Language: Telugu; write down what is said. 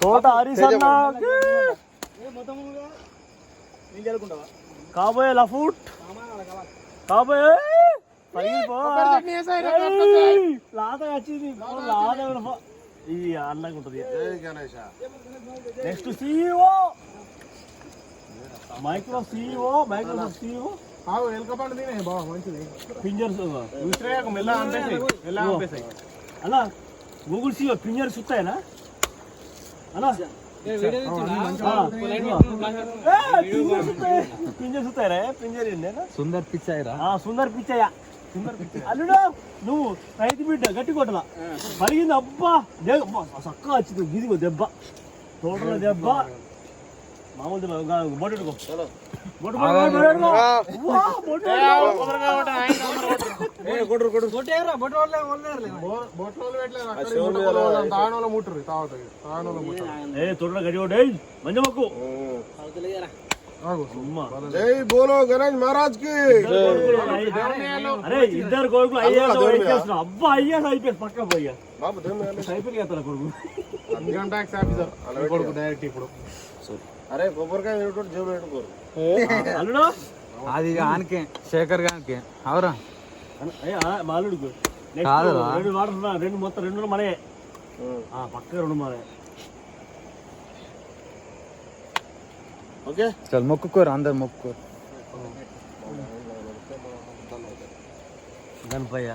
తోట హరిసన్న కాబోయే లఫూట్ కాబోయే లాతగా వచ్చింది ఇది అన్నగా ఉంటుంది. నెక్స్ట్ సిఇఓ మైక్రోసాఫ్ట్ సిఇఓ ఎలకపండు తినే బాగా మంచిది. ఫింగర్స్ మెల్లగా అనిపిస్తాయి అలా గూగుల్ సిఇఓ ఫింగర్స్ వస్తాయనా అలా పింజర్ సుతారా పింజర్ సుందర్ పిచ్చాయిరా సుందర్ పిచ్చయ్య అల్లుడా నువ్వు రైతు బిడ్డ గట్టి కొట్టలా పరిగింది. అబ్బా చక్కగా వచ్చింది గిదిగో దెబ్బ తోటలో దెబ్బ మామూలు బొట్టుకో తోటలో గట్టి కొట్టు మంచి మొక్కు. జై బోలో గణేష్ మహారాజ్ కి. అరే ఇద్దరు కొడుకులు ఐఏఎస్ అబ్బా ఐఏఎస్ ఐపీఎస్ పక్క పోయా ఐపీఎల్ చేస్తాను కొడుకు ఇన్కమ్ ట్యాక్స్ ఆఫీసర్ కొడుకు డైరెక్ట్ ఇప్పుడు. అరే కొబ్బరికాయ జేబులో పెట్టుకోరు అల్లుడు అది ఆనకే శేఖర్ గానికి అవరా మా అల్లుడుకు రెండు వాటర్ రెండు మొత్తం రెండు మనే పక్క రెండు మనే. ఓకే చల్ మొక్కుకోరు అందరు మొక్కుకోరు గణపయ్య